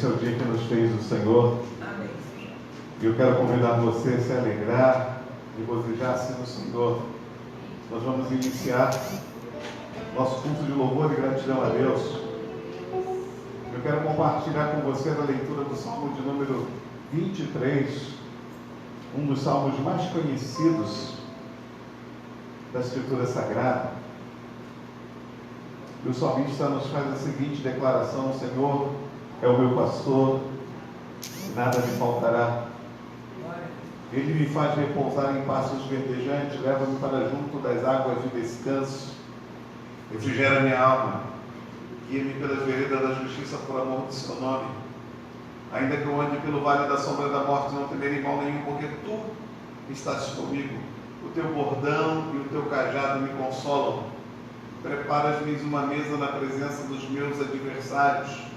Esse é o dia que nos fez o Senhor. Amém. E eu quero convidar você a se alegrar e regozijar-se no Senhor. Nós vamos iniciar nosso culto de louvor e gratidão a Deus. Eu quero compartilhar com você a leitura do Salmo de número 23, um dos salmos mais conhecidos da Escritura Sagrada. E o salmista nos faz a seguinte declaração: o Senhor é o meu pastor, nada me faltará. Ele me faz repousar em pastos verdejantes, leva-me para junto das águas de descanso, refrigera minha alma, guia-me pelas veredas da justiça por amor do seu nome. Ainda que eu ande pelo vale da sombra da morte, não temerei mal nenhum, porque tu estás comigo. O teu bordão e o teu cajado me consolam. Preparas-me uma mesa na presença dos meus adversários.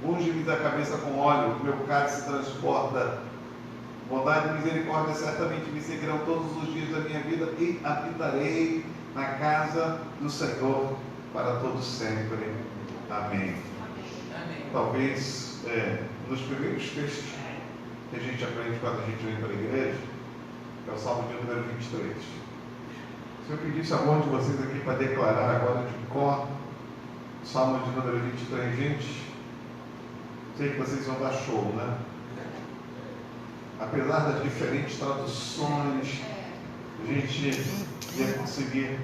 Unge-me da cabeça com óleo, meu cálice transborda. Bondade e misericórdia certamente me seguirão todos os dias da minha vida e habitarei na casa do Senhor para todo sempre. Amém. Amém. Talvez nos primeiros textos que a gente aprende quando a gente vem para a igreja, é o Salmo de número 23. Se eu pedisse a algum de vocês aqui para declarar agora de cor o Salmo de número 23, gente, sei que vocês vão dar show, né? Apesar das diferentes traduções, a gente ia conseguir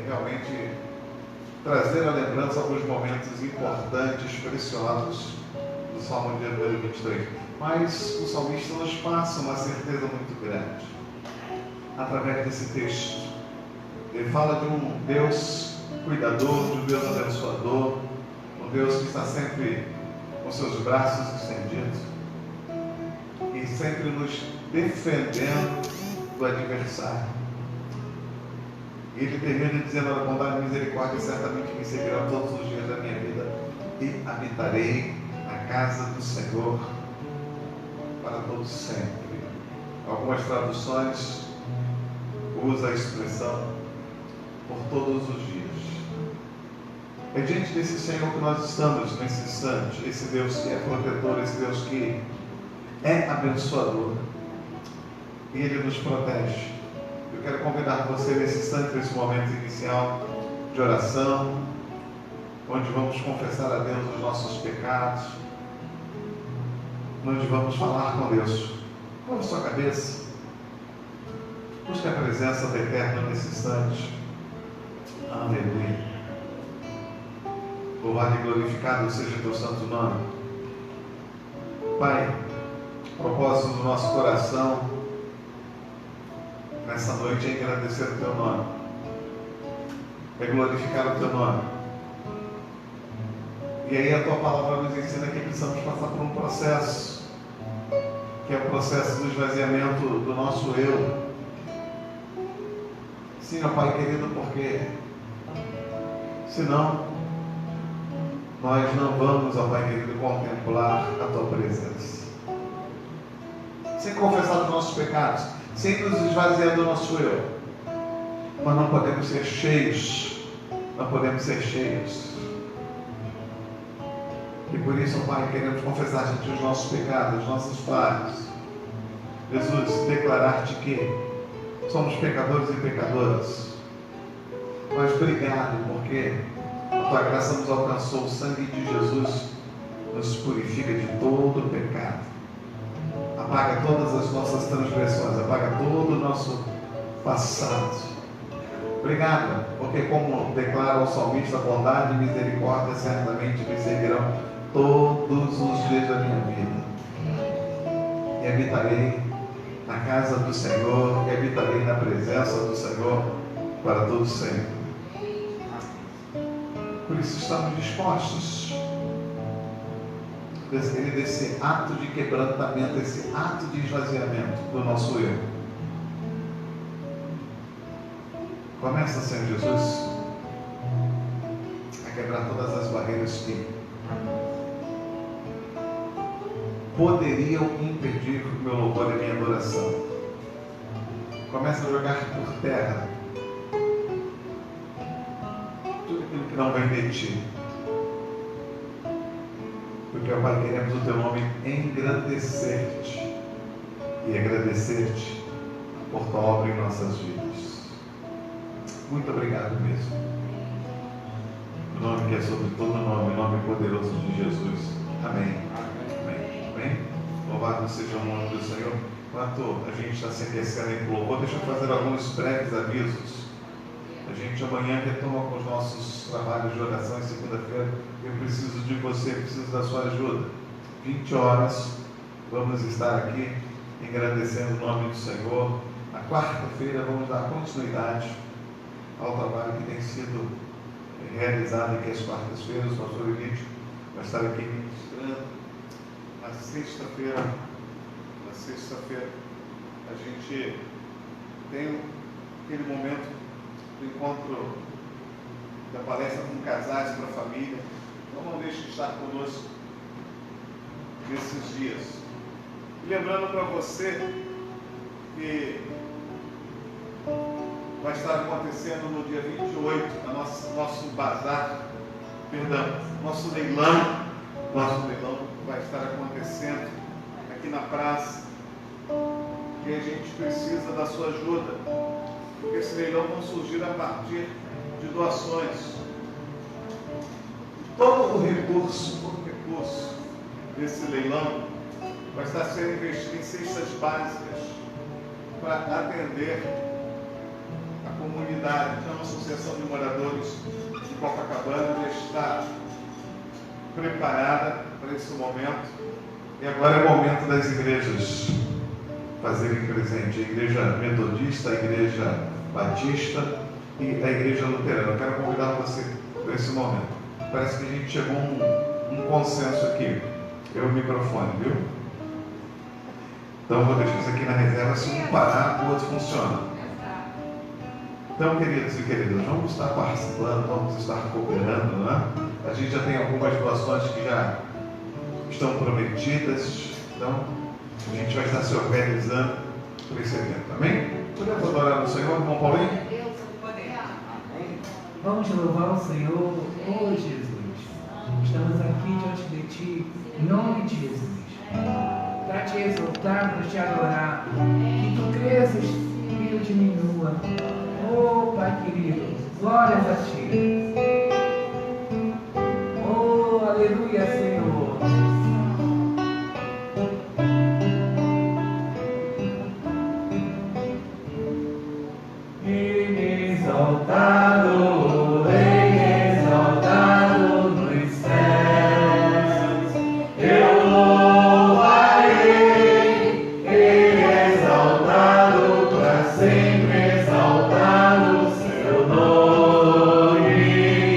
realmente trazer à lembrança alguns momentos importantes, preciosos do Salmo de número 23. Mas o salmista nos passa uma certeza muito grande através desse texto. Ele fala de um Deus cuidador, de um Deus abençoador, um Deus que está sempre com seus braços estendidos e sempre nos defendendo do adversário. E ele termina dizendo: a bondade e misericórdia certamente me seguirão todos os dias da minha vida e habitarei na casa do Senhor para todo sempre. Algumas traduções usam a expressão por todos os dias. É diante desse Senhor que nós estamos nesse instante, esse Deus que é protetor, esse Deus que é abençoador, e Ele nos protege. Eu quero convidar você nesse instante, nesse momento inicial de oração, onde vamos confessar a Deus os nossos pecados, onde vamos falar com Deus. Curva sua cabeça, busque a presença do Eterno nesse instante. Aleluia. Louvado e glorificado seja o teu santo nome. Pai, o propósito do nosso coração nessa noite é agradecer o teu nome, é glorificar o teu nome. E aí a tua palavra nos ensina que precisamos passar por um processo, que é o processo do esvaziamento do nosso eu. Sim, ó Pai querido, porque senão nós não vamos, ó Pai querido, contemplar a tua presença. Sem confessar os nossos pecados, sem nos esvaziar do nosso eu, nós não podemos ser cheios, não podemos ser cheios. E por isso, ó Pai, queremos confessar diante os nossos pecados, as nossas falhas. Jesus, declarar-te que somos pecadores e pecadoras. Mas obrigado, porque a tua graça nos alcançou. O sangue de Jesus nos purifica de todo o pecado. Apaga todas as nossas transgressões, apaga todo o nosso passado. Obrigado, porque como declara o salmista, bondade e misericórdia certamente me seguirão todos os dias da minha vida. E habitarei na casa do Senhor, e habitarei na presença do Senhor para todo sempre. Por isso estamos dispostos desse ato de quebrantamento, esse ato de esvaziamento do nosso eu. Começa, Senhor Jesus, a quebrar todas as barreiras que poderiam impedir o meu louvor e a minha adoração. Começa a jogar por terra tudo aquilo que não vem de ti. Por Porque, ó Pai, queremos o Teu nome engrandecer-te e agradecer-te por Tua obra em nossas vidas. Muito obrigado mesmo. O nome que é sobre todo nome, o nome poderoso de Jesus. Amém. Amém. Amém. Louvado seja o nome do Senhor. Enquanto a gente está se aquecendo em louvor, deixa eu fazer alguns breves avisos. A gente amanhã retoma com os nossos trabalhos de oração em segunda-feira. Eu preciso de você, preciso da sua ajuda. 20 horas, vamos estar aqui engrandecendo o nome do Senhor. Na quarta-feira vamos dar continuidade ao trabalho que tem sido realizado aqui às quartas-feiras. O pastor Elídio vai estar aqui ministrando. Na sexta-feira, a gente tem aquele momento do encontro da palestra com casais para a família. Então não deixe de estar conosco nesses dias. E lembrando para você que vai estar acontecendo no dia 28 nosso bazar, nosso leilão vai estar acontecendo aqui na praça, e a gente precisa da sua ajuda, porque esse leilão vai surgir a partir de doações. Todo o recurso desse leilão vai estar sendo investido em cestas básicas para atender a comunidade. Então, a Associação de Moradores de Copacabana já está preparada para esse momento. E agora é o momento das igrejas fazerem presente. A igreja metodista, a igreja batista e a igreja luterana. Eu quero convidar você para esse momento. Parece que a gente chegou a um consenso aqui. Eu o microfone, viu? Então eu vou deixar isso aqui na reserva. Se um parar, o outro funciona. Então, queridos e queridas, vamos estar participando, vamos estar cooperando, né? A gente já tem algumas doações que já estão prometidas. Então, a gente vai estar se organizando por esse evento. Amém? Podemos adorar no Senhor, irmão Paulinho? Vamos louvar o Senhor, oh Jesus. Estamos aqui diante de Ti, em nome de Jesus, para Te exaltar, para Te adorar. Que Tu cresças e eu diminua. Oh Pai querido, glórias a Ti. Oh, aleluia, Senhor. Exaltado, exaltado nos céus, eu louvarei, exaltado para sempre, exaltado seu nome.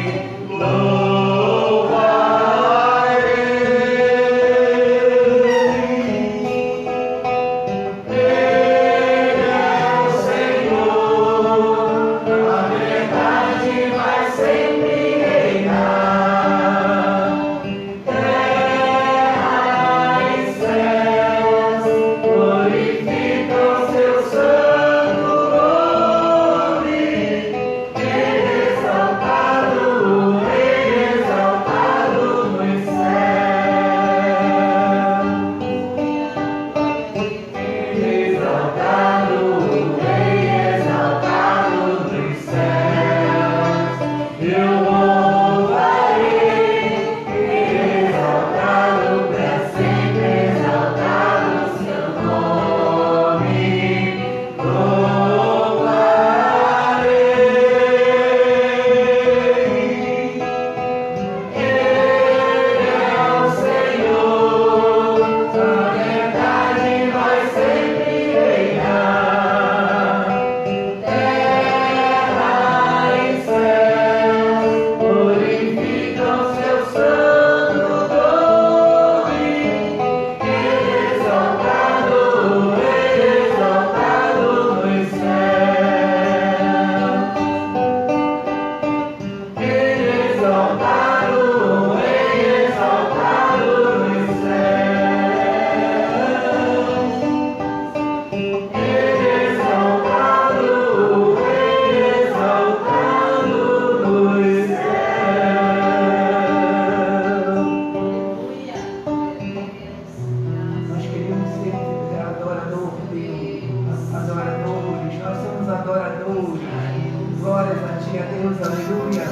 hoje, a Deus, aleluia.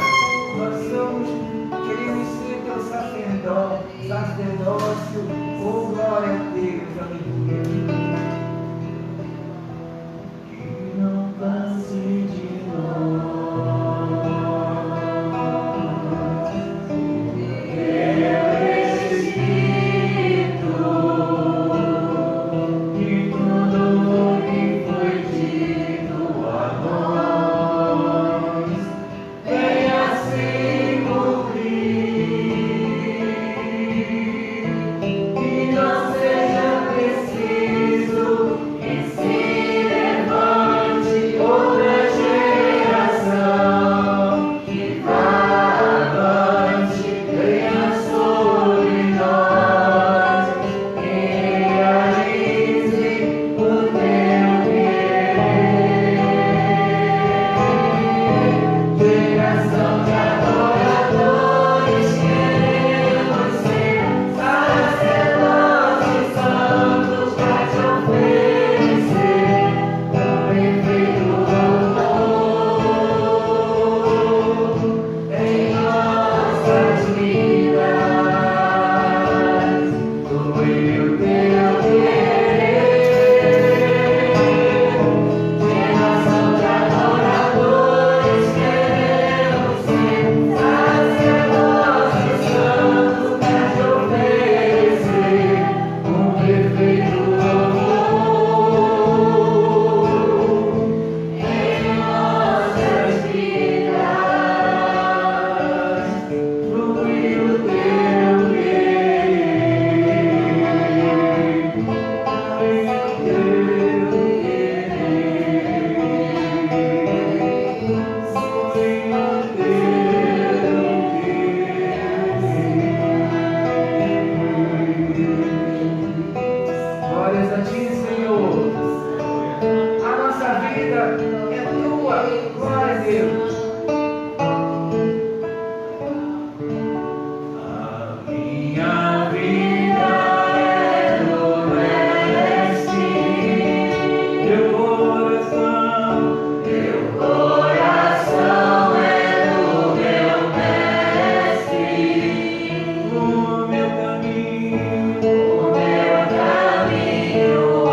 Nós somos, queremos ser teu sacerdócio, oh glória a Deus, aleluia. Que não passe de nós teu Espírito, e tudo que foi dito a nós venha se cumprir, que não seja preciso que se levante outra geração que vá avante, venha sobre nós e realize o teu querer. Geração de adoradores, queremos ser sacerdotes santos pra te oferecer um perfeito louvor em nossas vidas, flui o teu querer. Geração de adoradores, queremos ser sacerdotes santos pra te oferecer um perfeito louvor em nossas vidas, flui o teu querer, flui o teu glórias a ti, Senhor. A nossa vida é tua. Glória a Deus. A minha vida é do leste, teu coração é do meu mestre. O meu caminho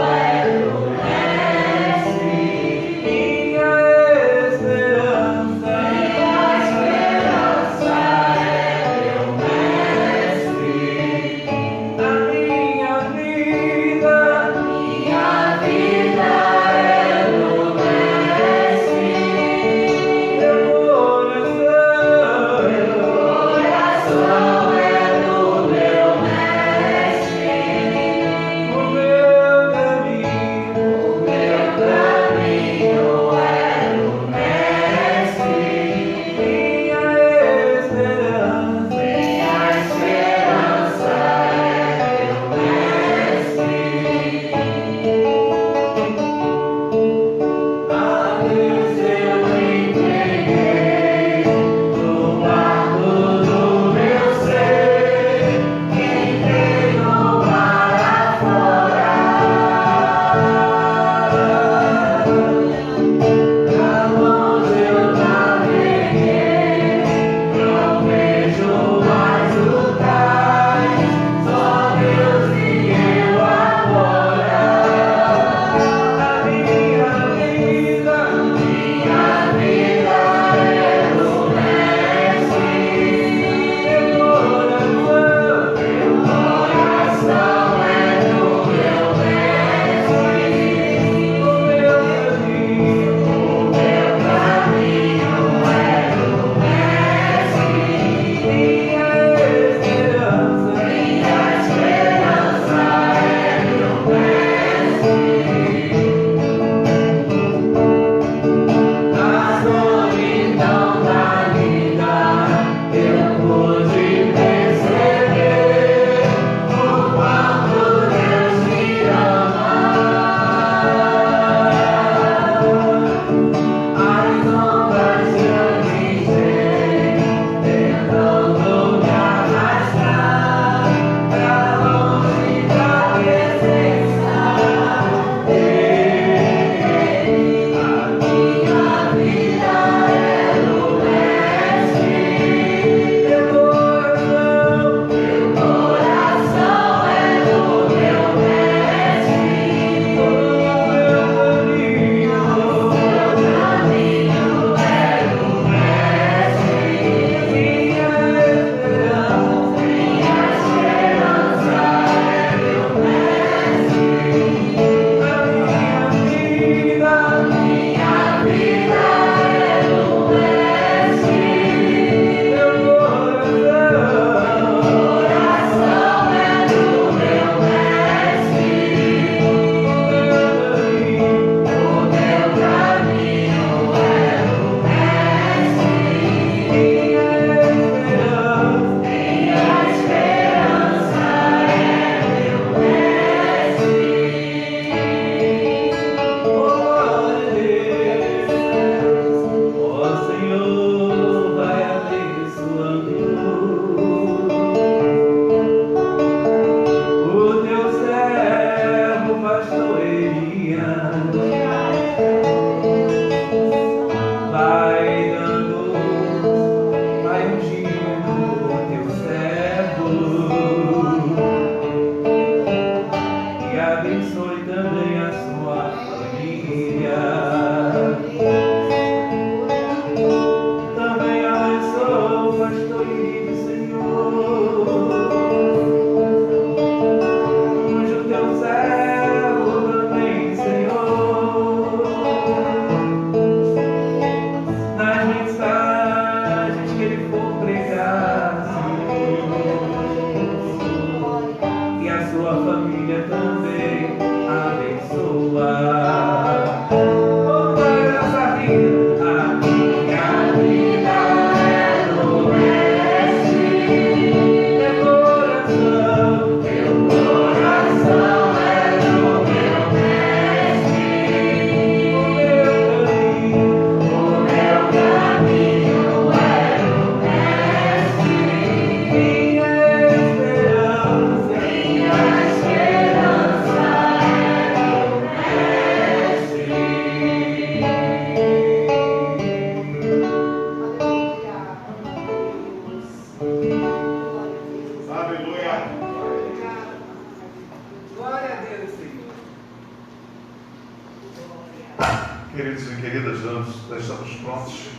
Queridos e queridas, nós estamos prontos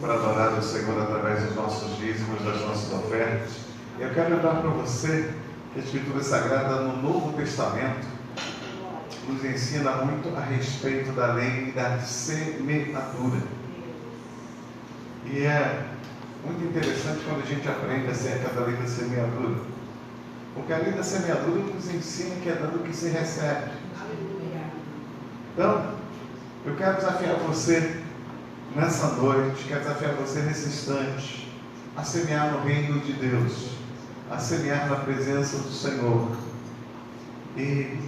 para adorar o Senhor através dos nossos dízimos, das nossas ofertas. Eu quero lembrar para você que a Escritura Sagrada no Novo Testamento nos ensina muito a respeito da lei da semeadura. E é muito interessante quando a gente aprende acerca da lei da semeadura, porque a lei da semeadura nos ensina que é dando que se recebe. Então, eu quero desafiar você nessa noite, quero desafiar você nesse instante, a semear no reino de Deus, a semear na presença do Senhor. E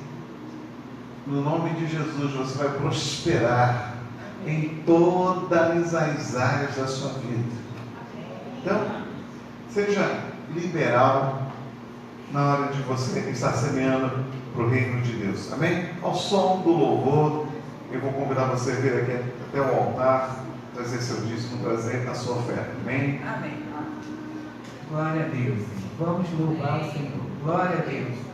no nome de Jesus você vai prosperar em todas as áreas da sua vida. Então, seja liberal na hora de você estar semeando para o reino de Deus. Amém? Ao som do louvor, eu vou convidar você a vir aqui até o altar, trazer seu dízimo, trazer a sua oferta. Amém? Amém. Glória a Deus. Vamos louvar o Senhor. Glória a Deus.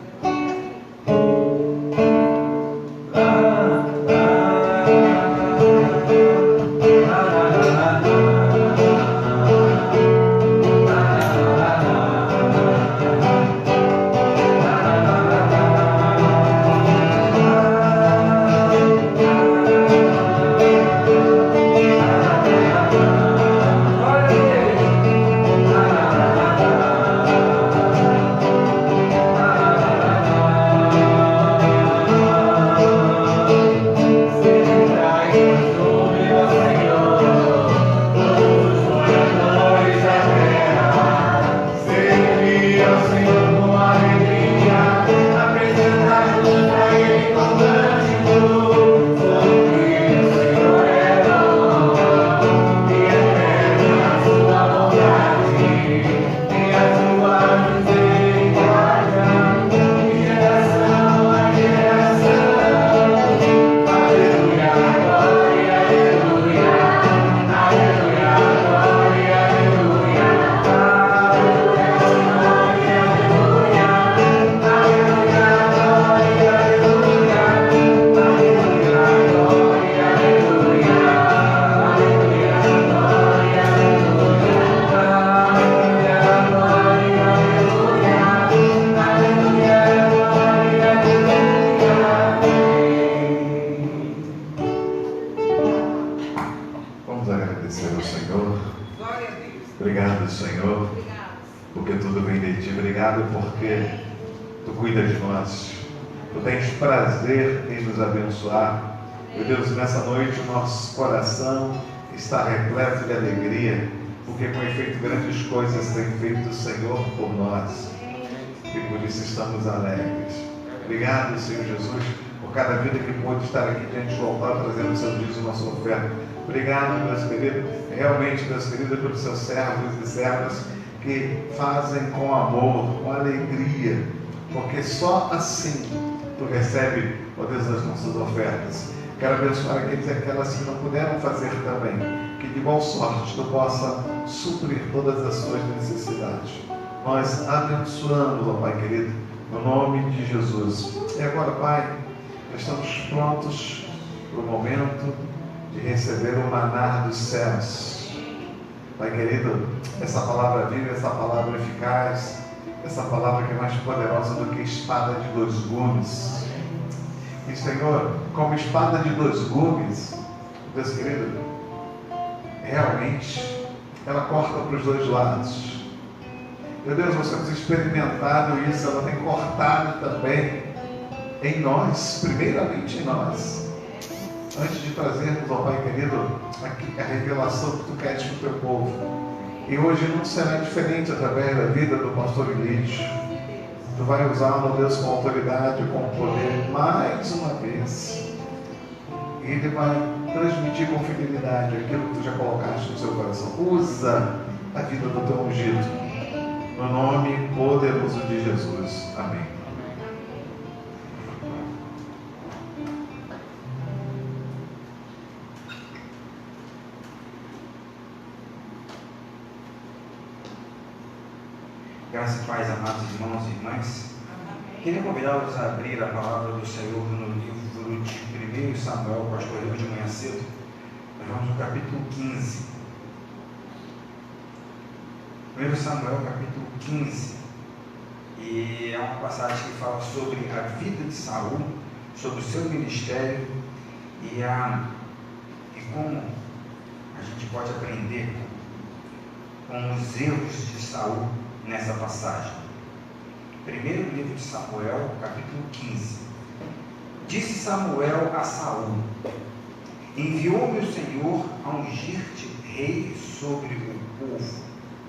Obrigado, Senhor, porque tudo vem de Ti. Obrigado porque Tu cuidas de nós. Tu tens prazer em nos abençoar. Meu Deus, nessa noite o nosso coração está repleto de alegria, porque com efeito grandes coisas tem feito o Senhor por nós. E por isso estamos alegres. Obrigado, Senhor Jesus, por cada vida que pôde estar aqui diante do altar, trazendo o seu dízimo, a sua oferta. Obrigado, Deus querido, realmente, Deus querido, pelos seus servos e servas que fazem com amor, com alegria, porque só assim Tu Tu recebe, ó Deus, as nossas ofertas. Quero abençoar aqueles e aquelas que não puderam fazer também. Que de igual sorte Tu possa suprir todas as suas necessidades. Nós abençoamos, ó Pai querido, no nome de Jesus. E agora, Pai, estamos prontos para o momento de receber o maná dos céus. Pai querido, essa palavra viva, essa palavra eficaz, essa palavra que é mais poderosa do que espada de 2 gumes. E Senhor, como espada de 2 gumes, Deus querido, realmente ela corta para os 2 lados. Meu Deus, nós temos experimentado isso, ela tem cortado também em nós, primeiramente em nós. Antes de trazermos, ó Pai querido, a revelação que Tu queres para o Teu povo. E hoje não será diferente através da vida do pastor Elídio. Tu vai usá-lo, Deus, com autoridade, com poder, mais uma vez. E Ele vai transmitir com fidelidade aquilo que Tu já colocaste no seu coração. Usa a vida do Teu ungido. No nome poderoso de Jesus. Amém. Graças e paz, amados irmãos e irmãs. Queria convidá-los a abrir a palavra do Senhor no livro de 1 Samuel, pastor leu de manhã cedo. Nós vamos no capítulo 15. 1 Samuel, capítulo 15. E é uma passagem que fala sobre a vida de Saul, sobre o seu ministério e como a gente pode aprender com os erros de Saul nessa passagem. Primeiro livro de Samuel, capítulo 15. Disse Samuel a Saul: enviou-me o Senhor a ungir-te rei sobre o povo,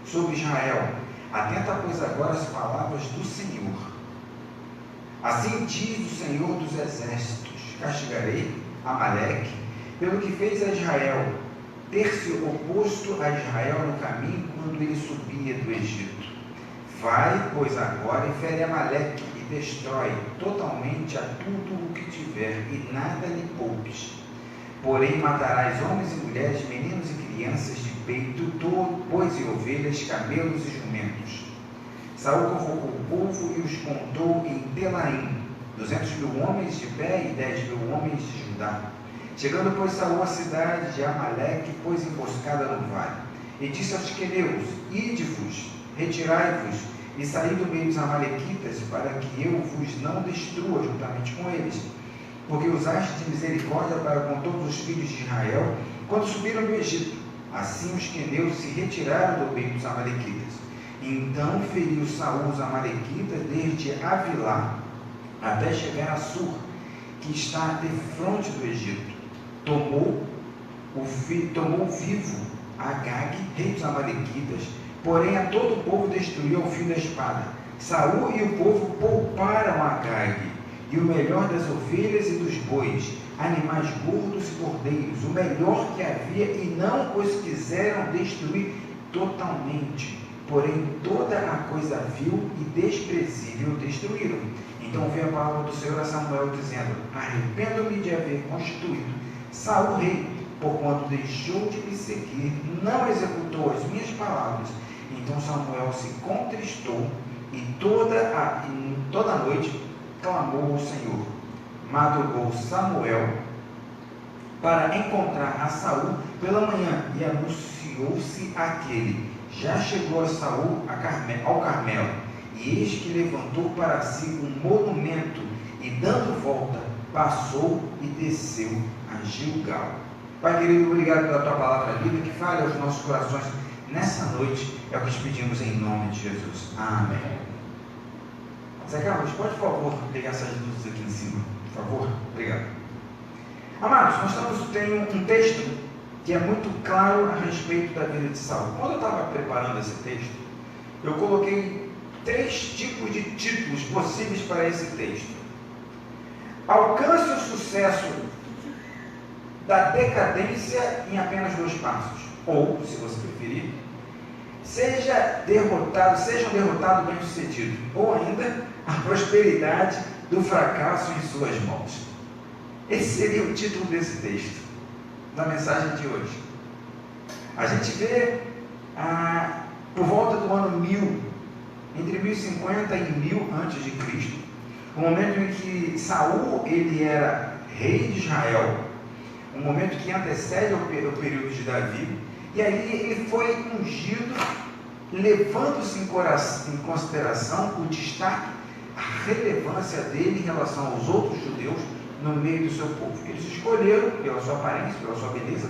sobre Israel. Atenta, pois, agora as palavras do Senhor. Assim diz o Senhor dos exércitos: castigarei Amaleque pelo que fez a Israel, ter se oposto a Israel no caminho quando ele subia do Egito. Vai, pois, agora e fere Amaleque e destrói totalmente a tudo o que tiver, e nada lhe poupes. Porém matarás homens e mulheres, meninos e crianças de peito, bois e ovelhas, camelos e jumentos. Saul convocou o povo e os contou em Telaim, 200.000 homens de pé e 10.000 homens de Judá. Chegando, pois, Saul à cidade de Amaleque, pôs emboscada no vale, e disse aos queneus: ide-vos, retirai-vos e saí do meio dos amalequitas, para que eu vos não destrua juntamente com eles, porque usaste de misericórdia para com todos os filhos de Israel, quando subiram do Egito. Assim os queneus se retiraram do meio dos amalequitas. Então feriu Saul os amalequitas desde Avilá até chegar a Sur, que está defronte do Egito. Tomou vivo Agag, rei dos amalequitas, porém a todo o povo destruiu ao fio da espada. Saul e o povo pouparam Agag, e o melhor das ovelhas e dos bois, animais gordos e cordeiros, o melhor que havia, e não os quiseram destruir totalmente. Porém toda a coisa vil e desprezível destruíram. Então veio a palavra do Senhor a Samuel, dizendo: arrependo-me de haver constituído Saul rei, porquanto deixou de me seguir, não executou as minhas palavras. Então Samuel se contristou e toda a noite clamou ao Senhor. Madrugou Samuel para encontrar a Saul pela manhã, e anunciou-se aquele: já chegou a Saul ao Carmelo, e eis que levantou para si um monumento, e dando volta, passou e desceu a Gilgal. Pai querido, obrigado pela Tua palavra lida, que fale aos nossos corações nessa noite, é o que te pedimos em nome de Jesus. Amém. Zé Carlos, pode, por favor, pegar essas luzes aqui em cima, por favor? Obrigado. Amados, nós temos um texto que é muito claro a respeito da vida de Saul. Quando eu estava preparando esse texto, eu coloquei 3 tipos de títulos possíveis para esse texto: alcance o sucesso da decadência em apenas 2 passos, ou, se você preferir, sejam derrotados bem-sucedido, ou ainda a prosperidade do fracasso em suas mãos. Esse seria o título desse texto, da mensagem de hoje. A gente vê por volta do ano 1000, entre 1050 e 1000 antes de Cristo, o momento em que Saul ele era rei de Israel, um momento que antecede o período de Davi, e aí ele foi ungido, levando-se em consideração o destaque, a relevância dele em relação aos outros judeus no meio do seu povo. Eles escolheram pela sua aparência, pela sua beleza,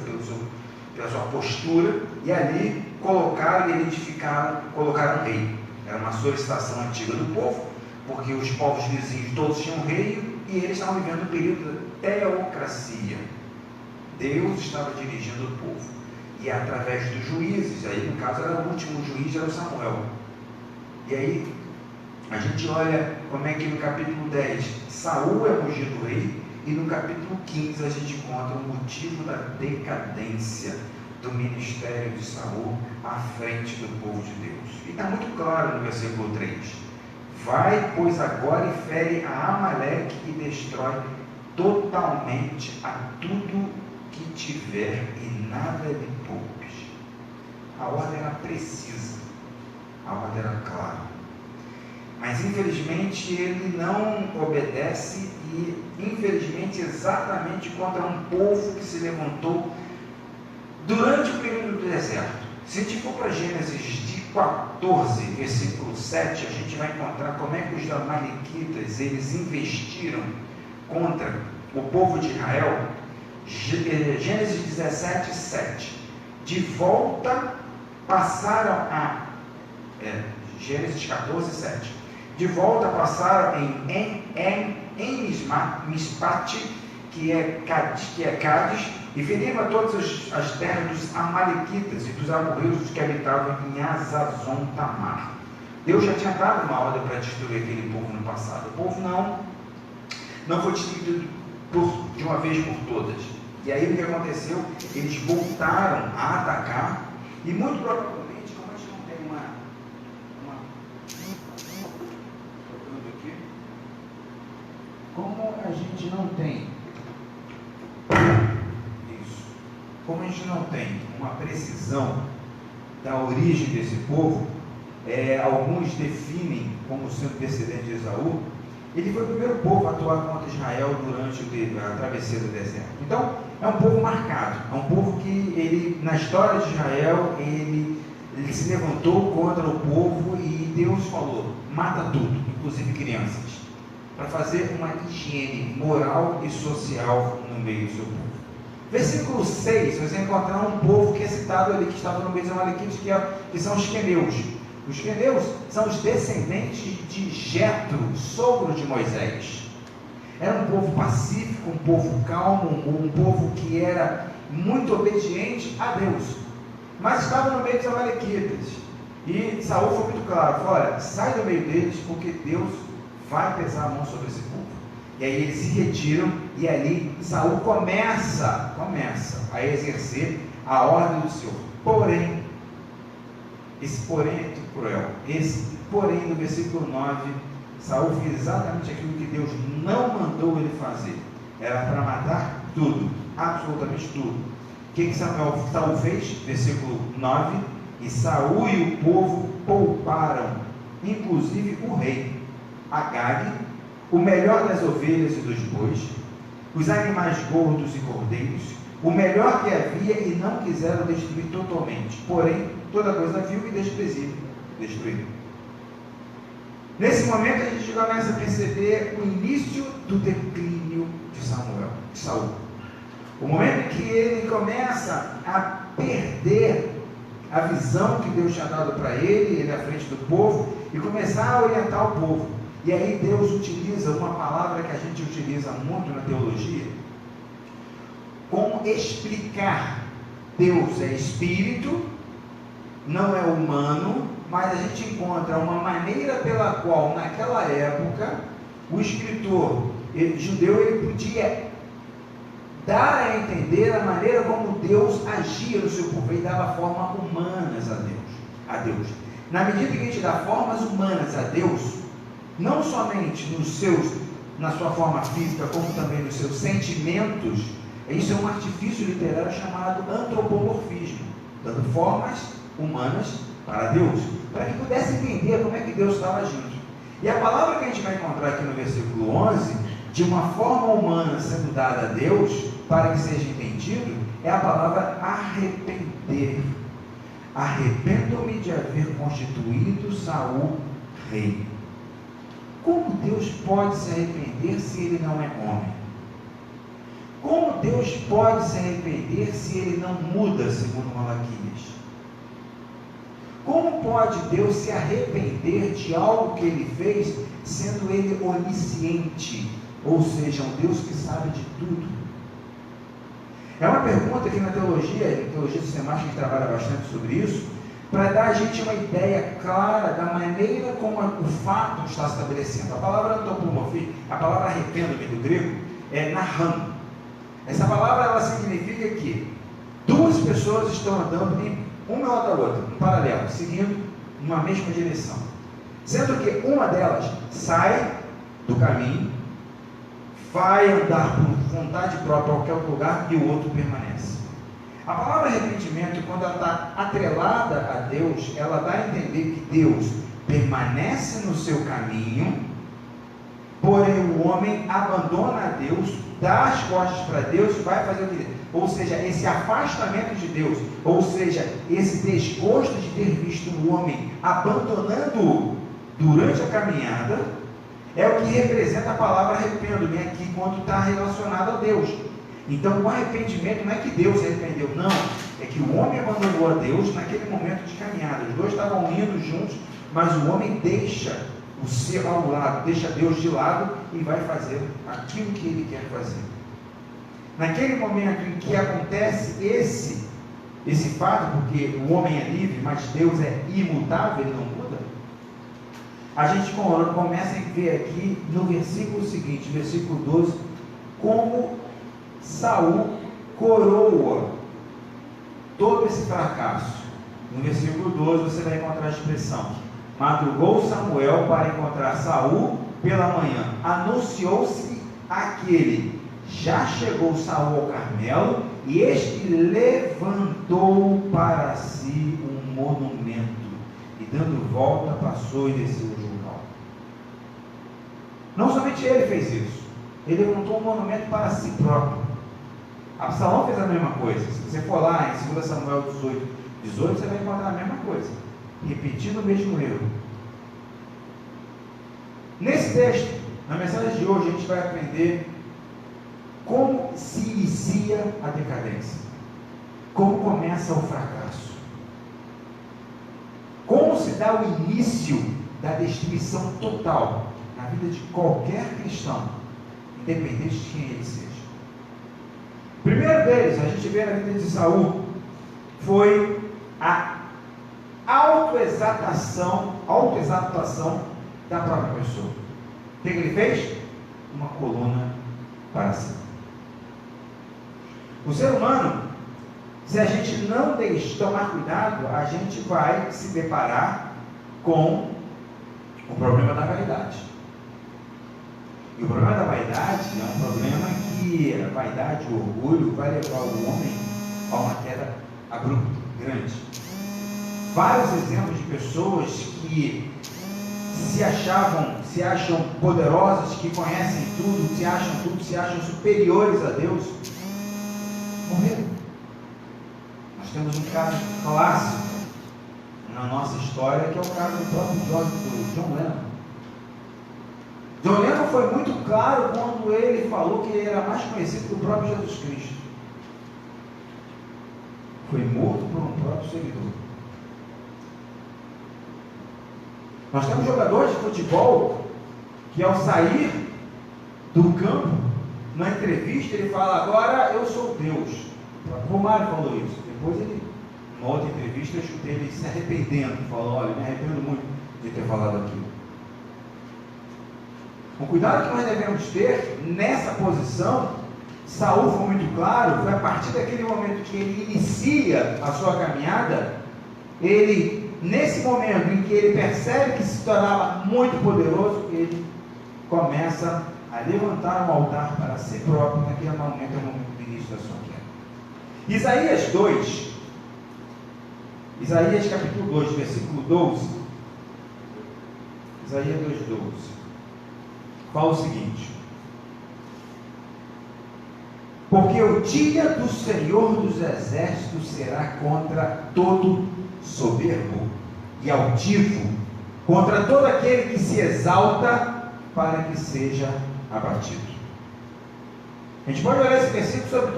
pela sua postura, e ali colocaram e identificaram, colocaram rei. Era uma solicitação antiga do povo, porque os povos vizinhos todos tinham rei, e eles estavam vivendo um período de teocracia. Deus estava dirigindo o povo, e através dos juízes, aí no caso era o último juiz, era o Samuel. E aí a gente olha como é que no capítulo 10 Saul é ungido rei, e no capítulo 15 a gente encontra o motivo da decadência do ministério de Saul à frente do povo de Deus. E está muito claro no versículo 3: vai, pois, agora e fere a Amaleque e destrói totalmente a tudo que tiver, e nada lhe poupes. A ordem era precisa, a ordem era clara. Mas infelizmente ele não obedece, e infelizmente exatamente contra um povo que se levantou durante o período do deserto. Se a gente for para Gênesis de 14, versículo 7, a gente vai encontrar como é que os amalequitas eles investiram contra o povo de Israel. Gênesis 17, 7. De volta passaram a Gênesis 14, 7. De volta passaram em Mispate, que é Cádiz, e feriram a todas as terras dos amalequitas e dos amorreus que habitavam em Azazon Tamar. Deus já tinha dado uma ordem para destruir aquele povo no passado. O povo não foi destruído de uma vez por todas. E aí o que aconteceu? Eles voltaram a atacar, e muito provavelmente, como a gente não tem como a gente não tem uma precisão da origem desse povo, alguns definem como sendo descendente de Esaú. Ele foi o primeiro povo a atuar contra Israel durante a travessia do deserto. Então, é um povo marcado, é um povo que, ele, na história de Israel, ele se levantou contra o povo, e Deus falou: mata tudo, inclusive crianças, para fazer uma higiene moral e social no meio do seu povo. Versículo 6, você vai encontrar um povo que é citado ali, que estava no meio dos amalequitas, que são os queneus. Os queneus são os descendentes de Jetro, sogro de Moisés. Era um povo pacífico, um povo calmo, um povo que era muito obediente a Deus, mas estava no meio dos amalequitas. E Saul foi muito claro: olha, sai do meio deles, porque Deus vai pesar a mão sobre esse povo. E aí eles se retiram, e ali Saul começa a exercer a ordem do Senhor. Porém, esse porém é muito cruel. Esse porém, no versículo 9, Saul fez exatamente aquilo que Deus não mandou ele fazer. Era para matar tudo, absolutamente tudo. O que Saul fez? Versículo 9: e Saul e o povo pouparam, inclusive o rei, Agag, o melhor das ovelhas e dos bois, os animais gordos e cordeiros, o melhor que havia, e não quiseram destruir totalmente. Porém, toda coisa vil e desprezível destruíram. Nesse momento a gente começa a perceber o início do declínio de Saul. O momento em que ele começa a perder a visão que Deus tinha dado para ele à frente do povo, e começar a orientar o povo. E aí Deus utiliza uma palavra que a gente utiliza muito na teologia, como explicar. Deus é espírito, não é humano, mas a gente encontra uma maneira pela qual, naquela época, o escritor judeu ele podia dar a entender a maneira como Deus agia no seu povo. Ele dava formas humanas a Deus. Na medida que a gente dá formas humanas a Deus, não somente nos seus na sua forma física, como também nos seus sentimentos, isso é um artifício literário chamado antropomorfismo, dando formas humanas para Deus, para que pudesse entender como é que Deus estava agindo. E a palavra que a gente vai encontrar aqui no versículo 11, de uma forma humana sendo dada a Deus, para que seja entendido, é a palavra arrepender. Arrependo-me de haver constituído Saul rei. Como Deus pode se arrepender se ele não é homem? Como Deus pode se arrepender se ele não muda, segundo Malaquias? Como pode Deus se arrepender de algo que ele fez, sendo ele onisciente, ou seja, um Deus que sabe de tudo? É uma pergunta que na teologia sistemática a gente trabalha bastante sobre isso, para dar a gente uma ideia clara da maneira como o fato está se estabelecendo. A palavra antropomorfia, a palavra arrependo-me do grego, é narrando. Essa palavra ela significa que duas pessoas estão andando em uma outra da outra, em paralelo, seguindo uma mesma direção. Sendo que uma delas sai do caminho, vai andar por vontade própria a qualquer lugar e o outro permanece. A palavra arrependimento, quando ela está atrelada a Deus, ela dá a entender que Deus permanece no seu caminho, porém o homem abandona a Deus, dá as costas para Deus e vai fazer o que ele. Ou seja, esse afastamento de Deus, ou seja, esse desgosto de ter visto o homem abandonando-o durante a caminhada, é o que representa a palavra arrependo-me aqui, quando está relacionado a Deus. Então, o arrependimento não é que Deus se arrependeu, não, é que o homem abandonou a Deus naquele momento de caminhada. Os dois estavam indo juntos, mas o homem deixa o ser ao lado, deixa Deus de lado e vai fazer aquilo que ele quer fazer. Naquele momento em que acontece esse fato, porque o homem é livre, mas Deus é imutável, ele não muda, a gente começa a ver aqui no versículo seguinte, versículo 12, como Saul coroa todo esse fracasso. No versículo 12 você vai encontrar a expressão: madrugou Samuel para encontrar Saul pela manhã, anunciou-se aquele, já chegou Saul ao Carmelo, e este levantou para si um monumento, e dando volta passou e desceu o Gilgal. Não somente ele fez isso, ele levantou um monumento para si próprio. Absalão fez a mesma coisa. Se você for lá em 2 Samuel 18, você vai encontrar a mesma coisa, repetindo o mesmo erro. Nesse texto, na mensagem de hoje, a gente vai aprender como se inicia a decadência, como começa o fracasso, como se dá o início da destruição total na vida de qualquer cristão, independente de quem ele seja. O primeiro deles, a gente vê na vida de Saul, foi a autoexaltação da própria pessoa. O que ele fez? Uma coluna para cima. O ser humano, se a gente não tomar cuidado, a gente vai se deparar com o problema da vaidade. E o problema da vaidade é um problema que a vaidade, o orgulho, vai levar o homem a uma queda abrupta, grande. Vários exemplos de pessoas que se acham poderosas, que conhecem tudo, se acham superiores a Deus, morreram. Nós temos um caso clássico na nossa história, que é o caso do próprio John Lennon. John Lennon foi muito claro quando ele falou que ele era mais conhecido que o próprio Jesus Cristo. Foi morto por um próprio seguidor. Nós temos jogadores de futebol que, ao sair do campo, na entrevista, ele fala: agora eu sou Deus. O Romário falou isso. Depois ele, numa outra entrevista, eu escutei ele se arrependendo, falou: olha, me arrependo muito de ter falado aquilo. O cuidado que nós devemos ter nessa posição, Saul foi muito claro, foi a partir daquele momento que ele inicia a sua caminhada, nesse momento em que ele percebe que se tornava muito poderoso, ele começa a levantar um altar para si próprio, naquele momento é o momento do início da sua queda. Isaías 2, Isaías capítulo 2, versículo 12, Isaías 2,12, fala o seguinte: porque o dia do Senhor dos Exércitos será contra todo soberbo e altivo, contra todo aquele que se exalta, para que seja abatido. A gente pode olhar esse versículo sobre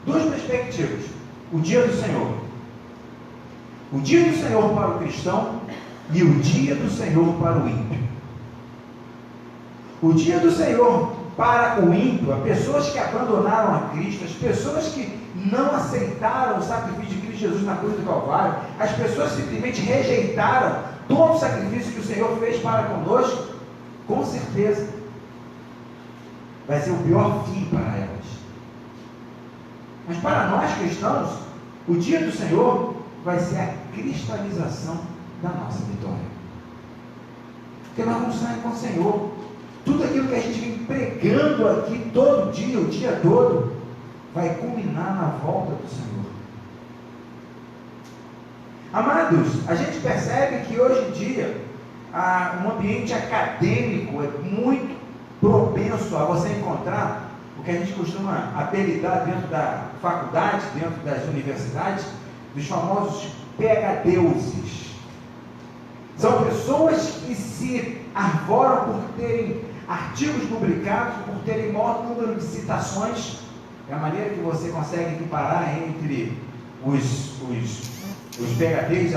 duas perspectivas. O dia do Senhor. O dia do Senhor para o cristão e o dia do Senhor para o ímpio. O dia do Senhor para o ímpio, as pessoas que abandonaram a Cristo, as pessoas que não aceitaram o sacrifício de Cristo Jesus na cruz do Calvário, as pessoas simplesmente rejeitaram todo o sacrifício que o Senhor fez para conosco, com certeza vai ser o pior fim para elas. Mas para nós cristãos, o dia do Senhor vai ser a cristalização da nossa vitória, porque nós vamos sair com o Senhor. Tudo aquilo que a gente vem pregando aqui todo dia, o dia todo, vai culminar na volta do Senhor. Amados, a gente percebe que hoje em dia um ambiente acadêmico é muito propenso a você encontrar o que a gente costuma apelidar dentro da faculdade, dentro das universidades, dos famosos PhDeuses. São pessoas que se arvoram por terem artigos publicados, por terem maior número de citações. É a maneira que você consegue equiparar entre os PhDs,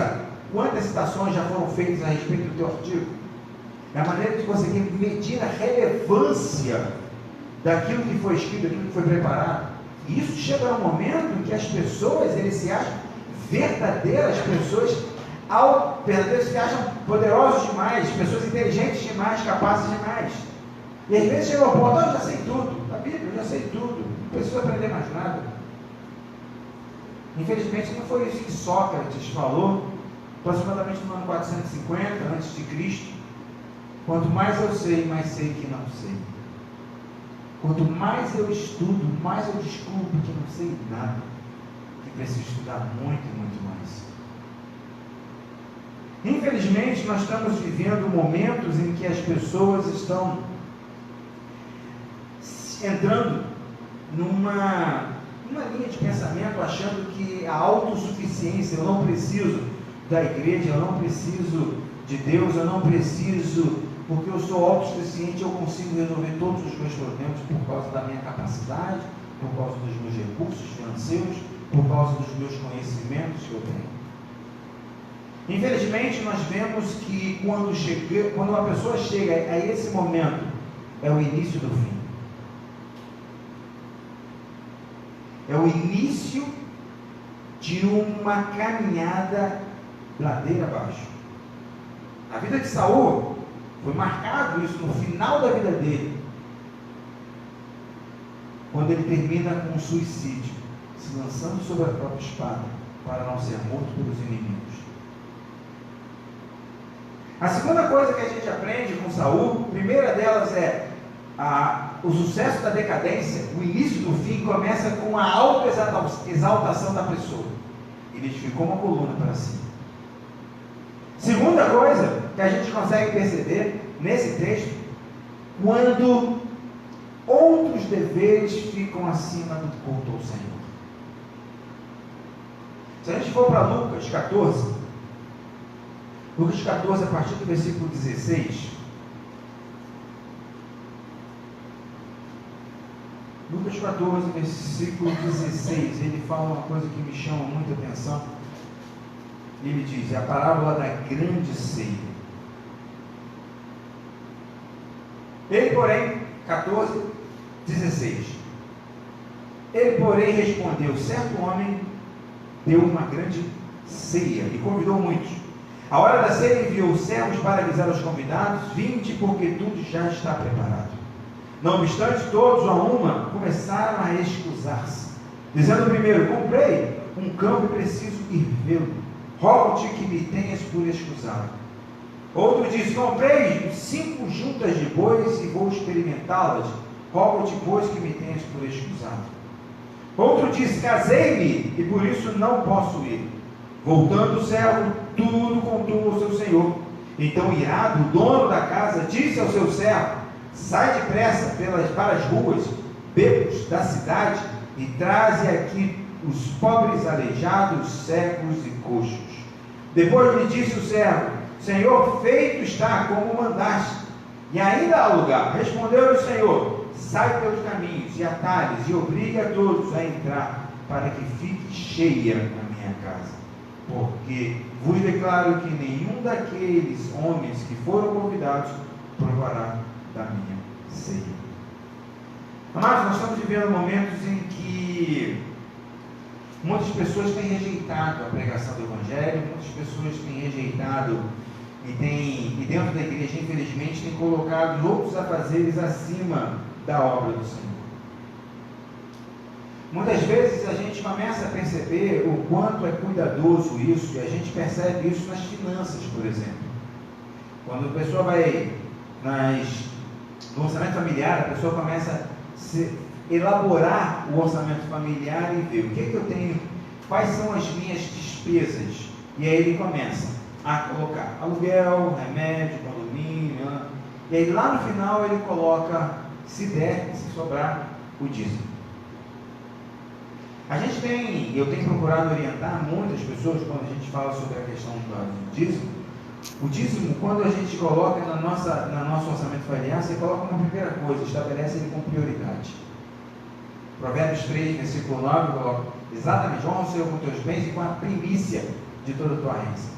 quantas citações já foram feitas a respeito do teu artigo. É a maneira que você consegue medir a relevância daquilo que foi escrito, daquilo que foi preparado. E isso chega a um momento em que as pessoas, eles se acham verdadeiras pessoas, verdadeiros se acham poderosos demais, pessoas inteligentes demais, capazes demais. E às vezes chega ao ponto: eu já sei tudo, da Bíblia eu já sei tudo, não preciso aprender mais nada. Infelizmente não foi isso que Sócrates falou, aproximadamente no ano 450 a.C. Quanto mais eu sei, mais sei que não sei. Quanto mais eu estudo, mais eu descubro que não sei nada, que preciso estudar muito e muito mais. Infelizmente, nós estamos vivendo momentos em que as pessoas estão entrando numa linha de pensamento, achando que a autossuficiência, eu não preciso da igreja, eu não preciso de Deus, eu não preciso, porque eu sou autossuficiente, eu consigo resolver todos os meus problemas por causa da minha capacidade, por causa dos meus recursos financeiros, por causa dos meus conhecimentos que eu tenho. Infelizmente, nós vemos que quando uma pessoa chega a esse momento, é o início do fim. É o início de uma caminhada ladeira abaixo. A vida de Saul foi marcado isso no final da vida dele, quando ele termina com um suicídio, se lançando sobre a própria espada para não ser morto pelos inimigos. A segunda coisa que a gente aprende com Saul, a primeira delas é o sucesso da decadência, o início do fim começa com a autoexaltação da pessoa. Ele edificou uma coluna para si. Segunda coisa que a gente consegue perceber nesse texto, quando outros deveres ficam acima do culto ao Senhor. Se a gente for para Lucas 14, a partir do versículo 16, Lucas 14, versículo 16, ele fala uma coisa que me chama muita atenção. Ele diz: é a parábola da grande ceia. Ele, porém, 14, 16. Ele, porém, respondeu: certo homem deu uma grande ceia e convidou muitos. A hora da ceia enviou os servos para avisar os convidados: vinde, porque tudo já está preparado. Não obstante, todos a uma começaram a excusar-se, dizendo primeiro: comprei um campo e preciso ir vê-lo. Rogo-te que me tenhas por excusado. Outro disse: comprei 5 juntas de bois e vou experimentá-las. Rogo-te, pois, que me tenhas por escusado. Outro disse: casei-me e por isso não posso ir. Voltando o servo, tudo contou ao seu senhor. Então, irado, o dono da casa disse ao seu servo: sai depressa para as ruas, becos da cidade e traze aqui os pobres, aleijados, cegos e coxos. Depois lhe disse o servo: Senhor, feito está como mandaste, e ainda há lugar. Respondeu-lhe o Senhor: sai pelos caminhos e atalhos e obrigue a todos a entrar, para que fique cheia a minha casa. Porque vos declaro que nenhum daqueles homens que foram convidados provará da minha ceia. Amados, nós estamos vivendo momentos em que muitas pessoas têm rejeitado a pregação do Evangelho, muitas pessoas têm rejeitado e dentro da igreja, infelizmente, têm colocado outros afazeres acima da obra do Senhor. Muitas vezes a gente começa a perceber o quanto é cuidadoso isso, e a gente percebe isso nas finanças, por exemplo. Quando a pessoa vai no orçamento familiar, a pessoa começa a elaborar o orçamento familiar e ver o que eu tenho, quais são as minhas despesas. E aí ele começa a colocar aluguel, remédio, condomínio, e aí lá no final ele coloca, se der, se sobrar, o dízimo. Eu tenho procurado orientar muitas pessoas quando a gente fala sobre a questão do dízimo. O dízimo, quando a gente coloca no nosso orçamento familiar, você coloca uma primeira coisa, estabelece ele com prioridade. Provérbios 3, versículo 9, coloca exatamente: honra o Senhor com teus bens e com a primícia de toda a tua renda.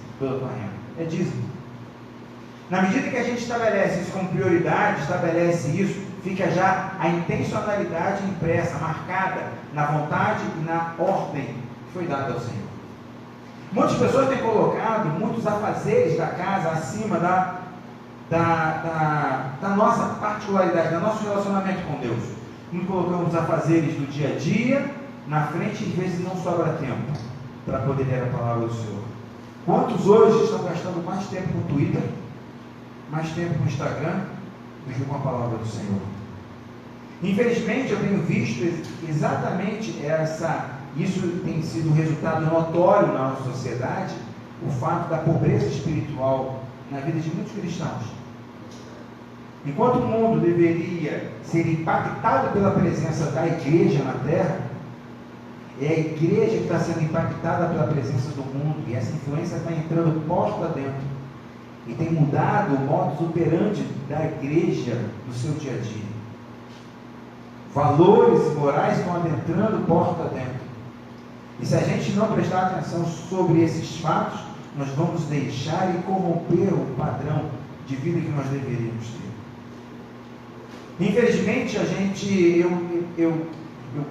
É dízimo. Na medida que a gente estabelece isso como prioridade, estabelece isso, fica já a intencionalidade impressa, marcada na vontade e na ordem que foi dada ao Senhor. Muitas pessoas têm colocado muitos afazeres da casa acima da nossa particularidade, do nosso relacionamento com Deus. Nós colocamos os afazeres do dia a dia na frente e às vezes não sobra tempo para poder ler a palavra do Senhor. Quantos hoje estão gastando mais tempo com o Twitter, mais tempo com o Instagram, do que com a palavra do Senhor? Infelizmente, eu tenho visto exatamente isso tem sido um resultado notório na nossa sociedade, o fato da pobreza espiritual na vida de muitos cristãos. Enquanto o mundo deveria ser impactado pela presença da igreja na terra, é a igreja que está sendo impactada pela presença do mundo, e essa influência está entrando porta dentro, e tem mudado o modus operandi da igreja no seu dia a dia. Valores morais estão adentrando porta dentro. E se a gente não prestar atenção sobre esses fatos, nós vamos deixar e corromper o padrão de vida que nós deveríamos ter. Infelizmente,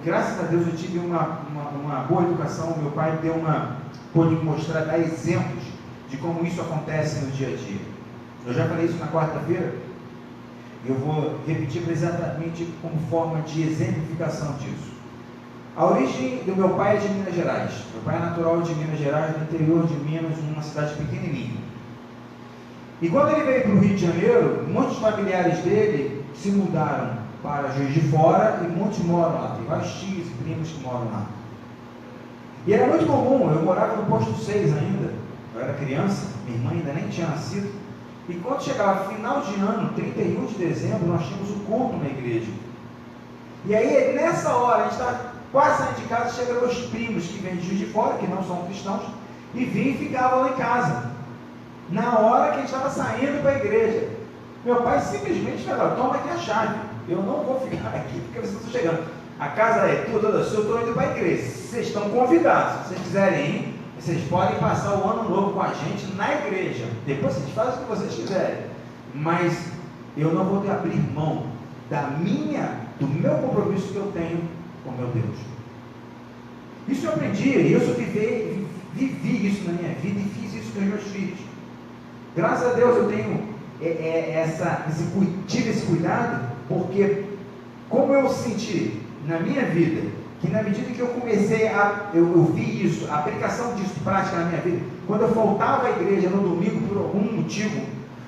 graças a Deus, eu tive uma boa educação. Meu pai pôde me mostrar, dar exemplos de como isso acontece no dia a dia. Eu já falei isso na quarta-feira, e eu vou repetir exatamente como forma de exemplificação disso. A origem do meu pai é de Minas Gerais. Meu pai é natural de Minas Gerais, no interior de Minas, numa cidade pequenininha. E quando ele veio para o Rio de Janeiro, muitos familiares dele se mudaram para Juiz de Fora e muitos moram lá. Tem vários tios e primos que moram lá. E era muito comum, eu morava no posto 6 ainda, eu era criança, minha irmã ainda nem tinha nascido. E quando chegava final de ano, 31 de dezembro, nós tínhamos o culto na igreja. E aí, nessa hora, a gente estava quase saindo de casa, chegam meus primos que vêm de Juiz de Fora, que não são cristãos, e vinham e ficavam lá em casa. Na hora que a gente estava saindo para a igreja, meu pai simplesmente falou: toma aqui a chave, eu não vou ficar aqui porque vocês estão chegando. A casa é toda sua, eu estou indo para a igreja. Vocês estão convidados, se vocês quiserem ir, vocês podem passar o ano novo com a gente na igreja. Depois vocês fazem o que vocês quiserem. Mas eu não vou abrir mão do meu compromisso que eu tenho com meu Deus. Isso eu aprendi, isso eu vivi isso na minha vida e fiz isso com os meus filhos. Graças a Deus eu tenho tive esse cuidado, porque como eu senti na minha vida, que na medida que eu comecei eu vi isso, a aplicação disso prática na minha vida, quando eu faltava à igreja no domingo por algum motivo,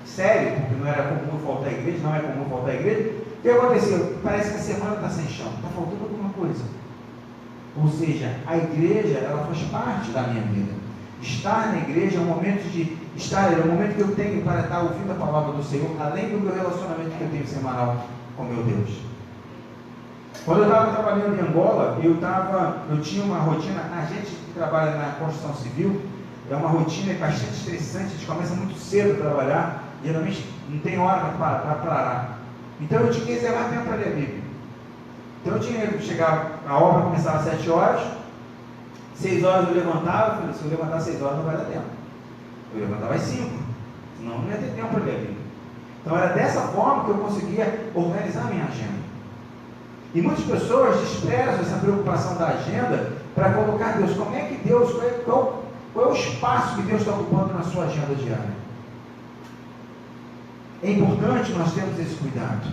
sério, porque não era comum faltar à igreja, não é comum faltar à igreja. O que aconteceu? Parece que a semana está sem chão, está faltando alguma coisa. Ou seja, a igreja, ela faz parte da minha vida. Estar na igreja é um momento de estar, é um momento que eu tenho para estar ouvindo a palavra do Senhor, além do meu relacionamento que eu tenho semanal com meu Deus. Quando eu estava trabalhando em Angola, eu tinha uma rotina. A gente que trabalha na construção civil, é uma rotina bastante estressante. A gente começa muito cedo a trabalhar, geralmente não tem hora para parar. Então eu tinha que reservar tempo para ler a Bíblia. Então eu tinha que chegar, a obra começava às 7 horas, 6 horas eu levantava. Eu falei, se eu levantar às 6 horas não vai dar tempo. Eu levantava às 5, senão não ia ter tempo para ler a Bíblia. Então era dessa forma que eu conseguia organizar a minha agenda. E muitas pessoas desprezam essa preocupação da agenda para colocar Deus. Como é que Deus, qual é o espaço que Deus está ocupando na sua agenda diária? É importante nós termos esse cuidado,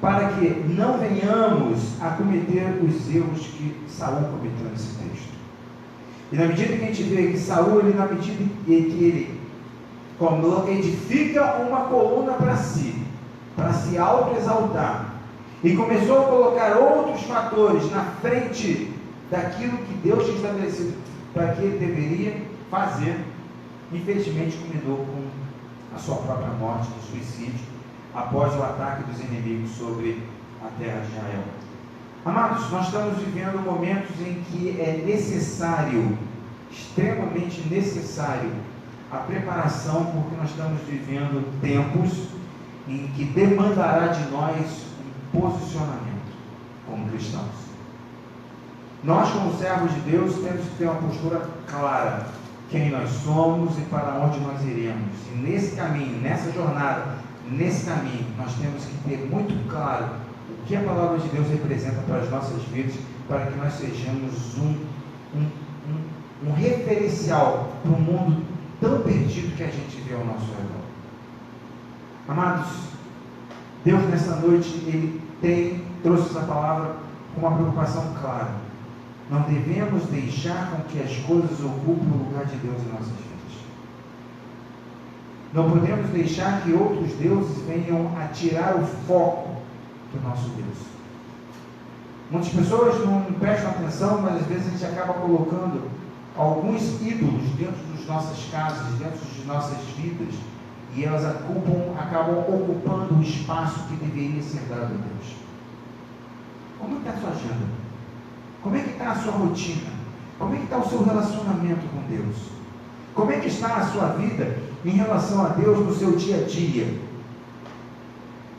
para que não venhamos a cometer os erros que Saul cometeu nesse texto. E na medida que a gente vê que Saul, na medida que ele edifica uma coluna para si, para se auto-exaltar, e começou a colocar outros fatores na frente daquilo que Deus tinha estabelecido para que ele deveria fazer, infelizmente culminou com a sua própria morte, do suicídio, após o ataque dos inimigos sobre a terra de Israel. Amados, nós estamos vivendo momentos em que é necessário, extremamente necessário, a preparação, porque nós estamos vivendo tempos em que demandará de nós posicionamento como cristãos. Nós, como servos de Deus, temos que ter uma postura clara, quem nós somos e para onde nós iremos. E nesse caminho, nessa jornada, nesse caminho, nós temos que ter muito claro o que a palavra de Deus representa para as nossas vidas, para que nós sejamos um referencial para um mundo tão perdido que a gente vê ao nosso redor. Amados, Deus nessa noite, Ele trouxe essa palavra com uma preocupação clara. Não devemos deixar com que as coisas ocupem o lugar de Deus em nossas vidas. Não podemos deixar que outros deuses venham a tirar o foco do nosso Deus. Muitas pessoas não prestam atenção, mas às vezes a gente acaba colocando alguns ídolos dentro das nossas casas, dentro de nossas vidas, e elas acabam ocupando o espaço que deveria ser dado a Deus. Como é que está a sua agenda? Como é que está a sua rotina? Como é que está o seu relacionamento com Deus? Como é que está a sua vida em relação a Deus no seu dia a dia?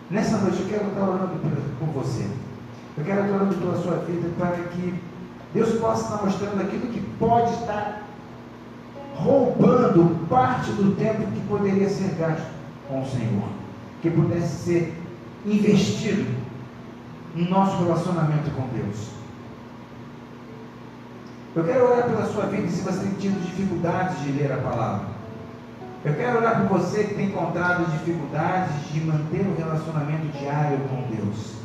Nessa noite eu quero estar orando por você. Eu quero estar orando pela sua vida para que Deus possa estar mostrando aquilo que pode estar roubando parte do tempo que poderia ser gasto com o Senhor, que pudesse ser investido no nosso relacionamento com Deus. Eu quero orar pela sua vida se você tem tido dificuldades de ler a palavra. Eu quero orar por você que tem encontrado dificuldades de manter um relacionamento diário com Deus.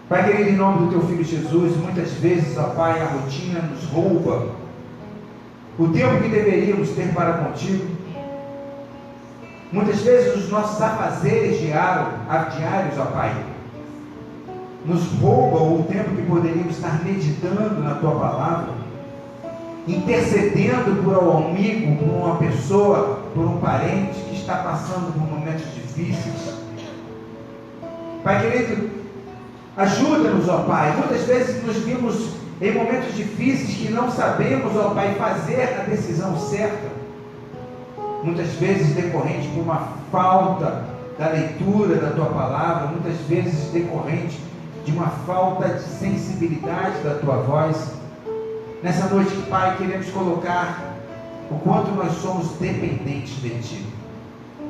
Pai querido, em nome do Teu Filho Jesus, muitas vezes, ó Pai, a rotina nos rouba o tempo que deveríamos ter para contigo. Muitas vezes os nossos afazeres diários, ó Pai, nos roubam o tempo que poderíamos estar meditando na Tua palavra, intercedendo por um amigo, por uma pessoa, por um parente que está passando por momentos difíceis. Pai querido, ajuda-nos, ó Pai. Muitas vezes nos vimos em momentos difíceis que não sabemos, ó Pai, fazer a decisão certa. Muitas vezes decorrente de uma falta da leitura da Tua palavra, muitas vezes decorrente de uma falta de sensibilidade da Tua voz. Nessa noite, Pai, queremos colocar o quanto nós somos dependentes de Ti,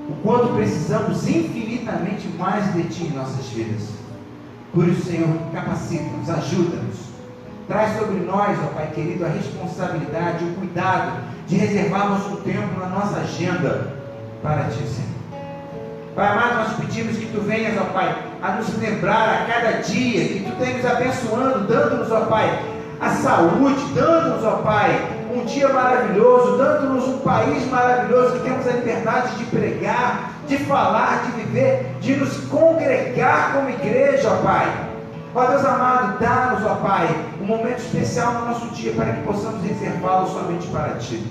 o quanto precisamos infinitamente mais de Ti em nossas vidas. Por isso, Senhor, capacita-nos, ajuda-nos. Traz sobre nós, ó Pai querido, a responsabilidade, o cuidado de reservarmos um tempo na nossa agenda para Ti, Senhor. Pai amado, nós pedimos que Tu venhas, ó Pai, a nos lembrar a cada dia, que Tu tenhas abençoando, dando-nos, ó Pai, a saúde, dando-nos, ó Pai, um dia maravilhoso, dando-nos um país maravilhoso, que temos a liberdade de pregar, de falar, de viver, de nos congregar como igreja, ó Pai. Ó Deus amado, dá-nos, ó Pai, um momento especial no nosso dia, para que possamos reservá-lo somente para Ti.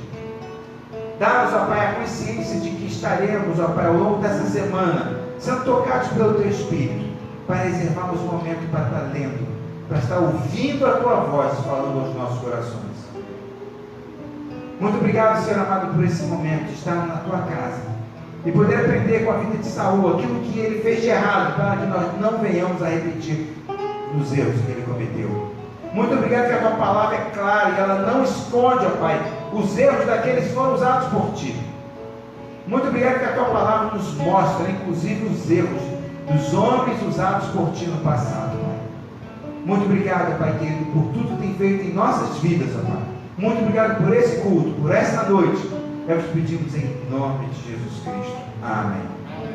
Dá-nos, ó Pai, a consciência de que estaremos, ó Pai, ao longo dessa semana, sendo tocados pelo Teu Espírito, para reservarmos um momento para estar lendo, para estar ouvindo a Tua voz falando aos nossos corações. Muito obrigado, Senhor amado, por esse momento de estar na Tua casa e poder aprender com a vida de Saul aquilo que ele fez de errado, para que nós não venhamos a repetir os erros que ele cometeu. Muito obrigado que a Tua palavra é clara e ela não esconde, ó Pai, os erros daqueles que foram usados por Ti. Muito obrigado que a Tua palavra nos mostra, inclusive, os erros dos homens usados por Ti no passado, Pai. Muito obrigado, Pai querido, por tudo que tem feito em nossas vidas, ó Pai. Muito obrigado por esse culto, por essa noite. Nós pedimos em nome de Jesus Cristo. Amém.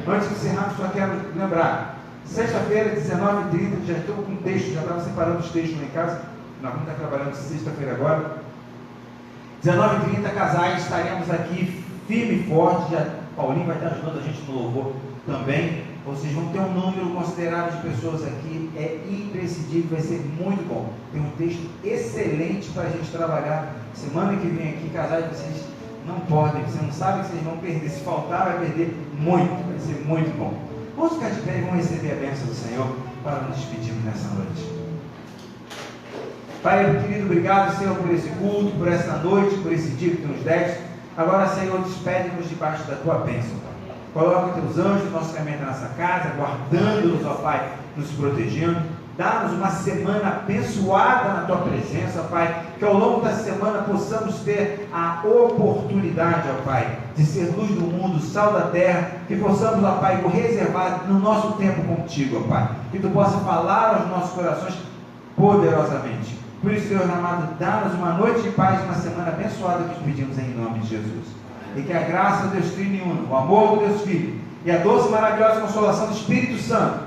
Antes de encerrarmos, só quero lembrar, sexta-feira, 19h30, já estou com um texto, já estava separando os textos lá em casa, nós vamos estar trabalhando sexta-feira agora. 19h30, casais, estaremos aqui firme e forte, já Paulinho vai estar ajudando a gente no louvor também. Vocês vão ter um número considerável de pessoas aqui, é imprescindível, vai ser muito bom. Tem um texto excelente para a gente trabalhar. Semana que vem aqui, casais, vocês não podem, você não sabe que vocês vão perder. Se faltar, vai perder muito, vai ser muito bom. Vamos ficar de pé e vamos receber a bênção do Senhor para nos despedirmos nessa noite. Pai querido, obrigado, Senhor, por esse culto, por essa noite, por esse dia que tu nos deste. Agora, Senhor, despede-nos debaixo da tua bênção, Pai. Coloca os teus anjos no nosso caminho da nossa casa, guardando-nos, ó Pai, nos protegendo. Dá-nos uma semana abençoada na tua presença, ó Pai, que ao longo da semana possamos ter a oportunidade, ó Pai, de ser luz do mundo, sal da terra, que possamos, ó Pai, reservar no nosso tempo contigo, ó Pai, que tu possa falar aos nossos corações poderosamente. Por isso, Senhor amado, dá-nos uma noite de paz, uma semana abençoada que te pedimos em nome de Jesus. E que a graça do Deus Trino, o amor do Deus Filho e a doce e maravilhosa consolação do Espírito Santo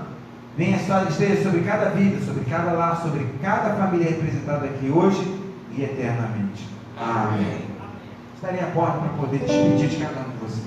venha esteja sobre cada vida, sobre cada lar, sobre cada família representada aqui hoje e eternamente. Amém. Estarei à porta para poder despedir de cada um de vocês.